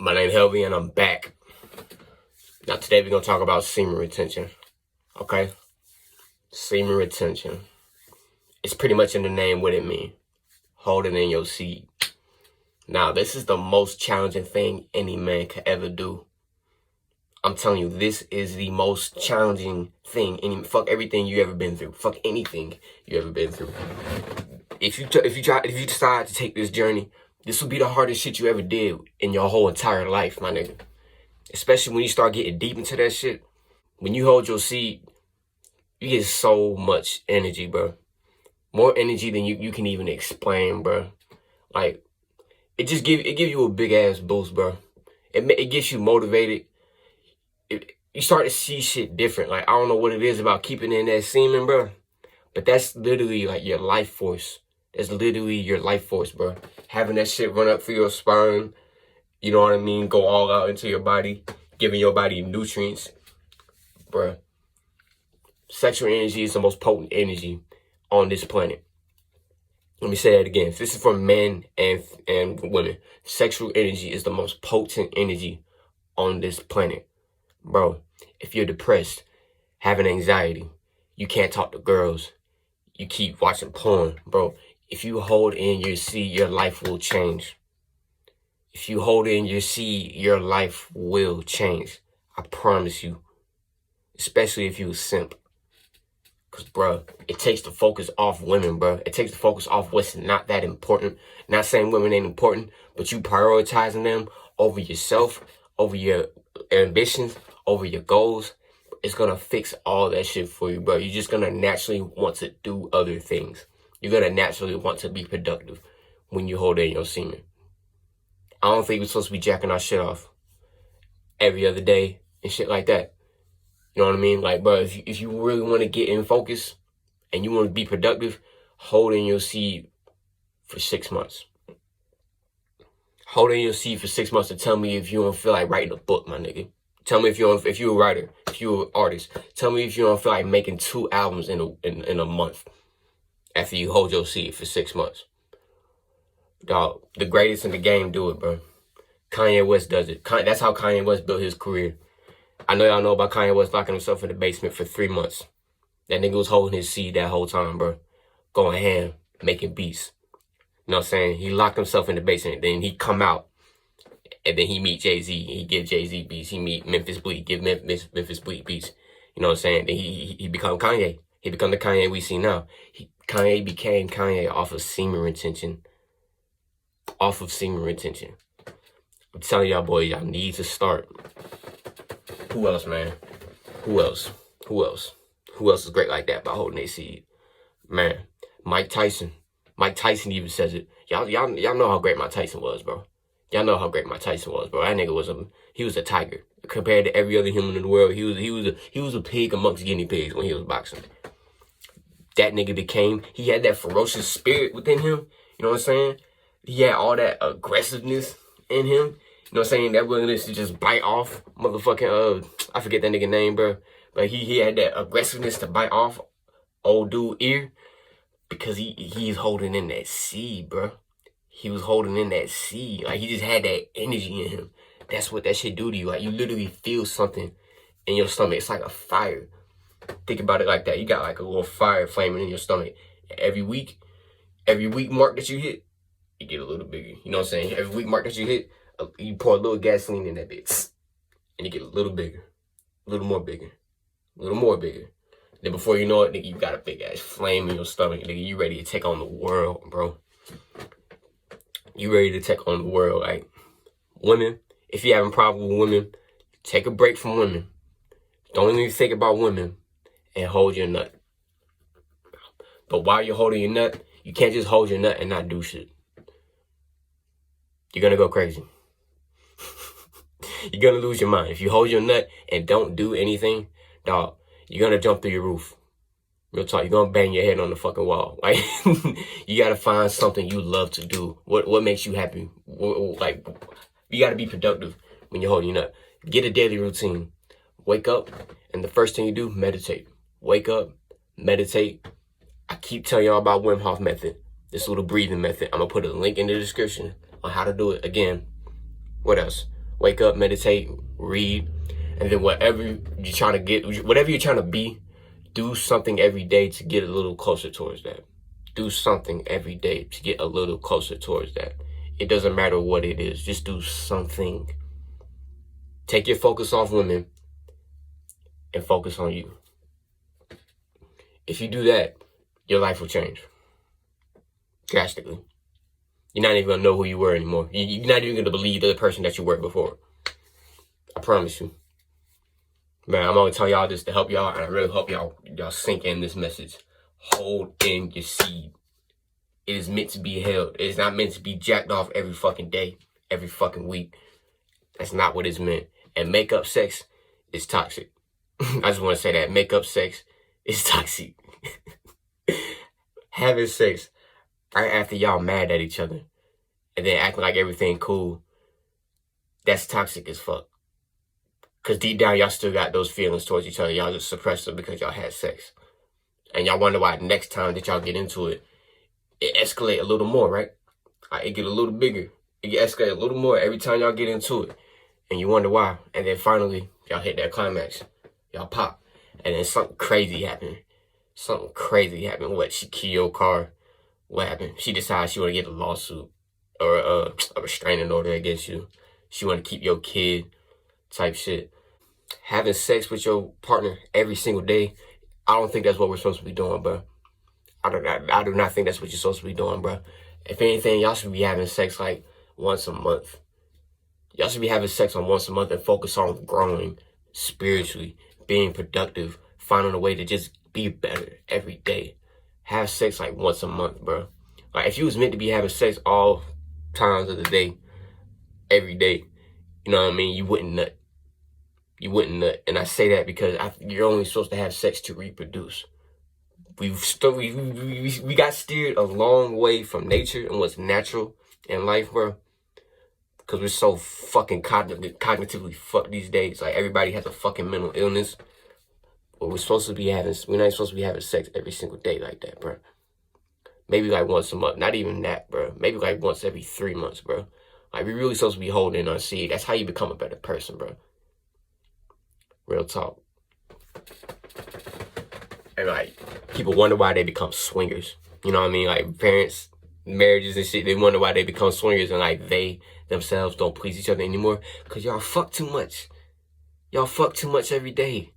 My name's Helvieee and I'm back. Now today we're going to talk about semen retention. Okay? Semen retention. It's pretty much in the name what it means. Hold it in your seed. Now this is the most challenging thing any man could ever do. I'm telling you, this is the most challenging thing. Fuck everything you ever been through. Fuck anything you ever been through. If you decide to take this journey, this will be the hardest shit you ever did in your whole entire life, my nigga. Especially when you start getting deep into that shit. When you hold your seed, you get so much energy, bro. More energy than you can even explain, bro. Like, it give you a big ass boost, bro. It gets you motivated. You start to see shit different. Like, I don't know what it is about keeping in that semen, bro. But that's literally like your life force. That's literally your life force, bro. Having that shit run up through your spine, you know what I mean? Go all out into your body, giving your body nutrients, bro. Sexual energy is the most potent energy on this planet. Let me say that again. This is for men and women. Sexual energy is the most potent energy on this planet. Bro, if you're depressed, having anxiety, you can't talk to girls, you keep watching porn, bro. If you hold in your seed, your life will change. If you hold in your seed, your life will change. I promise you. Especially if you a simp. Because, bro, it takes the focus off women, bro. It takes the focus off what's not that important. Not saying women ain't important, but you prioritizing them over yourself, over your ambitions, over your goals. It's going to fix all that shit for you, bro. You're just going to naturally want to do other things. You're going to naturally want to be productive when you hold in your semen. I don't think we're supposed to be jacking our shit off every other day and shit like that. You know what I mean? Like, bro, if you really want to get in focus and you want to be productive, hold in your seed for 6 months. Hold in your seed for 6 months and tell me if you don't feel like writing a book, my nigga. Tell me if you're a writer, if you're an artist. Tell me if you don't feel like making 2 albums in a month after you hold your seed for 6 months. Dog, the greatest in the game do it, bro. Kanye West does it. That's how Kanye West built his career. I know y'all know about Kanye West locking himself in the basement for 3 months. That nigga was holding his seed that whole time, bro. Going ham, making beats. You know what I'm saying? He locked himself in the basement. Then he come out. And then he meet Jay-Z. He give Jay-Z beats. He meet Memphis Bleak. Give Memphis Bleak beats. You know what I'm saying? Then he become Kanye. He become the Kanye we see now. Kanye became Kanye off of semen retention. Off of semen retention. I'm telling y'all boys, y'all need to start. Who else, man? Who else? Who else? Who else is great like that by holding their seed? Man, Mike Tyson. Mike Tyson even says it. Y'all know how great Mike Tyson was, bro. Y'all know how great Mike Tyson was, bro. That nigga was a tiger compared to every other human in the world. He was a pig amongst guinea pigs when he was boxing. That nigga he had that ferocious spirit within him. You know what I'm saying? He had all that aggressiveness in him. You know what I'm saying? That willingness to just bite off motherfucking, I forget that nigga name, bro. But he had that aggressiveness to bite off old dude ear because he's holding in that seed, bro. He was holding in that seed. Like, he just had that energy in him. That's what that shit do to you. Like, you literally feel something in your stomach. It's like a fire. Think about it like that. You got like a little fire flaming in your stomach. Every week mark that you hit, you get a little bigger. You know what I'm saying? Every week mark that you hit, you pour a little gasoline in that bitch. And you get a little bigger. A little more bigger. A little more bigger. Then before you know it, nigga, you got a big ass flame in your stomach. Nigga, you ready to take on the world, bro. You ready to take on the world. Like, women, if you're having problems with women, take a break from women. Don't even think about women and hold your nut. But while you're holding your nut, you can't just hold your nut and not do shit. You're gonna go crazy. You're gonna lose your mind. If you hold your nut and don't do anything, dog, you're gonna jump through your roof. Real talk, you're gonna bang your head on the fucking wall. Like, you gotta find something you love to do. What makes you happy? Like, you gotta be productive when you're holding your nut. Get a daily routine. Wake up, and the first thing you do, meditate. Wake up, meditate. I keep telling y'all about Wim Hof method. This little breathing method. I'm gonna put a link in the description on how to do it. Again, what else? Wake up, meditate, read, and then whatever you're trying to get, whatever you're trying to be, do something every day to get a little closer towards that. Do something every day to get a little closer towards that. It doesn't matter what it is. Just do something. Take your focus off women and focus on you. If you do that, your life will change drastically. You're not even going to know who you were anymore. You're not even going to believe the person that you were before. I promise you. Man, I'm only telling y'all this to help y'all, and I really hope y'all sink in this message. Hold in your seed. It is meant to be held. It is not meant to be jacked off every fucking day, every fucking week. That's not what it's meant. And makeup sex is toxic. I just want to say that. Makeup sex is toxic. Having sex right after y'all mad at each other and then acting like everything cool, that's toxic as fuck. Because deep down, y'all still got those feelings towards each other. Y'all just suppress them because y'all had sex. And y'all wonder why next time that y'all get into it, it escalate a little more, right? It get a little bigger. It get escalate a little more every time y'all get into it. And you wonder why. And then finally, y'all hit that climax. Y'all pop. And then something crazy happened. Something crazy happened. What? She killed your car. What happened? She decides she want to get a lawsuit or a restraining order against you. She want to keep your kid type shit. Having sex with your partner every single day, I don't think that's what we're supposed to be doing, bro. I do not think that's what you're supposed to be doing, bro. If anything, y'all should be having sex like once a month. Y'all should be having sex on once a month and focus on growing spiritually, being productive, finding a way to just be better every day. Have sex like once a month, bro. Like if you was meant to be having sex all times of the day, every day, you know what I mean? You wouldn't nut. You wouldn't nut. And I say that because you're only supposed to have sex to reproduce. We got steered a long way from nature and what's natural in life, bro. Because we're so fucking cognitively fucked these days. Like everybody has a fucking mental illness. But we're not supposed to be having sex every single day like that, bro. Maybe like once a month. Not even that, bro. Maybe like once every 3 months, bro. Like we're really supposed to be holding in our seed. That's how you become a better person, bro. Real talk. And like people wonder why they become swingers. You know what I mean? Like parents, marriages and shit, they wonder why they become swingers and like they themselves don't please each other anymore. Cause y'all fuck too much. Y'all fuck too much every day.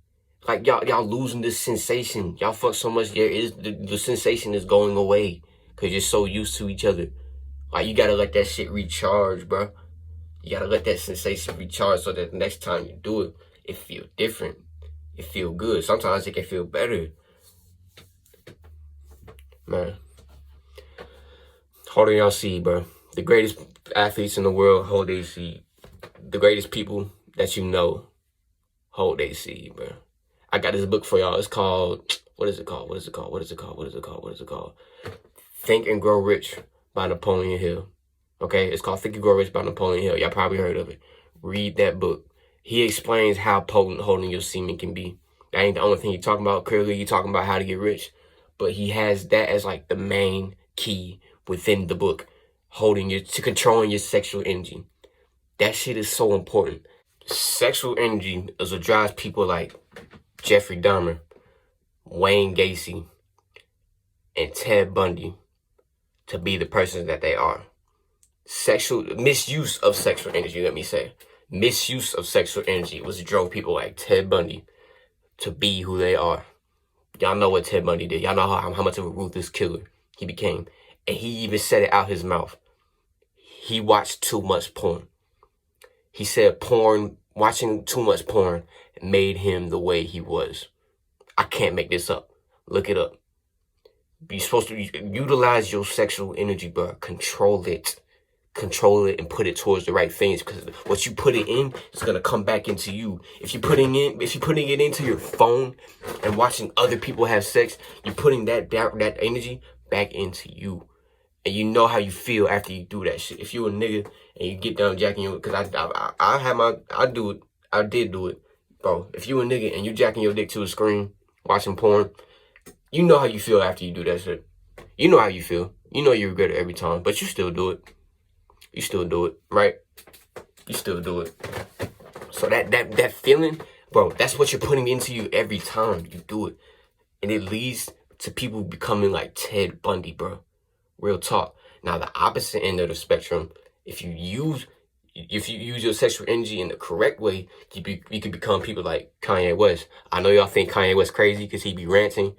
Like y'all losing this sensation. Y'all fuck so much, the sensation is going away. Cause you're so used to each other. Like you gotta let that shit recharge, bro. You gotta let that sensation recharge so that the next time you do it, it feel different. It feel good. Sometimes it can feel better. Man. Holding y'all seed, bro. The greatest athletes in the world hold their seed. The greatest people that you know hold their seed, bro. I got this book for y'all. It's called, what is it called? Think and Grow Rich by Napoleon Hill. Okay? It's called Think and Grow Rich by Napoleon Hill. Y'all probably heard of it. Read that book. He explains how potent holding your semen can be. That ain't the only thing he's talking about. Clearly, he's talking about how to get rich. But he has that as like the main key within the book. Controlling your sexual energy. That shit is so important. Sexual energy is what drives people like Jeffrey Dahmer, Wayne Gacy, and Ted Bundy to be the persons that they are. Misuse of sexual energy, let me say. Misuse of sexual energy was drove people like Ted Bundy to be who they are. Y'all know what Ted Bundy did. Y'all know how much of a ruthless killer he became. And he even said it out his mouth. He watched too much porn. He said watching too much porn made him the way he was. I can't make this up. Look it up. You're supposed to utilize your sexual energy, bro. Control it and put it towards the right things, because what you put it in is gonna come back into you. If you're putting it into your phone and watching other people have sex, you're putting that energy back into you. And you know how you feel after you do that shit. If you a nigga and you get down jacking your, because I did do it, bro. If you a nigga and you jacking your dick to a screen, watching porn, you know how you feel after you do that shit. You know how you feel. You know you regret it every time, but you still do it. You still do it, right? You still do it. So that feeling, bro, that's what you're putting into you every time you do it. And it leads to people becoming like Ted Bundy, bro. Real talk. Now, the opposite end of the spectrum, if you use your sexual energy in the correct way, you can become people like Kanye West. I know y'all think Kanye West crazy because he be ranting.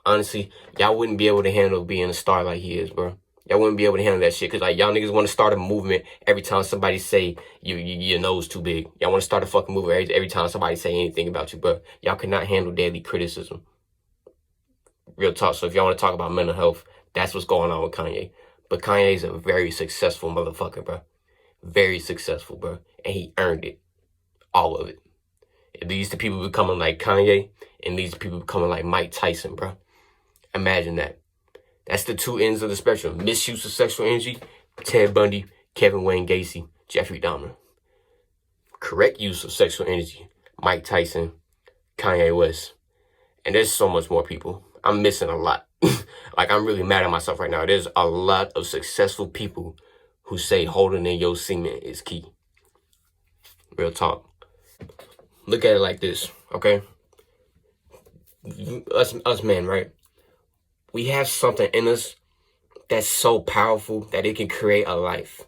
Honestly, y'all wouldn't be able to handle being a star like he is, bro. Y'all wouldn't be able to handle that shit because like y'all niggas want to start a movement every time somebody say your nose too big. Y'all want to start a fucking movement every time somebody say anything about you, bro. Y'all cannot handle daily criticism. Real talk. So if y'all want to talk about mental health, that's what's going on with Kanye. But Kanye's a very successful motherfucker, bro. Very successful, bro. And he earned it. All of it. It leads to people becoming like Kanye and leads to people becoming like Mike Tyson, bro. Imagine that. That's the two ends of the spectrum. Misuse of sexual energy, Ted Bundy, Kevin Wayne Gacy, Jeffrey Dahmer. Correct use of sexual energy, Mike Tyson, Kanye West. And there's so much more people. I'm missing a lot. Like, I'm really mad at myself right now. There's a lot of successful people who say holding in your semen is key. Real talk. Look at it like this, okay? Us men, right? We have something in us that's so powerful that it can create a life.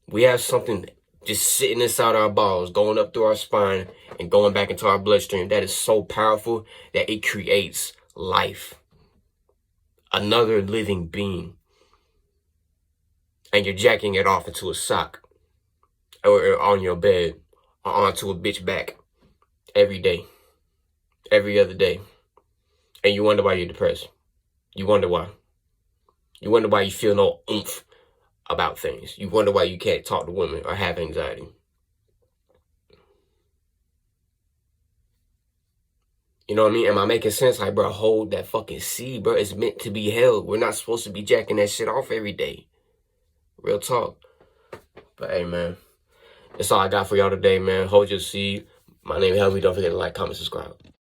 We have something just sitting inside our balls, going up through our spine and going back into our bloodstream that is so powerful that it creates life. Another living being. And you're jacking it off into a sock or on your bed or onto a bitch back every day, every other day. And you wonder why you're depressed. You wonder why. You wonder why you feel no oomph about things. You wonder why you can't talk to women or have anxiety. You know what I mean? Am I making sense? Like, bro, hold that fucking seed, bro. It's meant to be held. We're not supposed to be jacking that shit off every day. Real talk. But hey, man, that's all I got for y'all today, man. Hold your seed. My name is helvieee. Don't forget to like, comment, subscribe.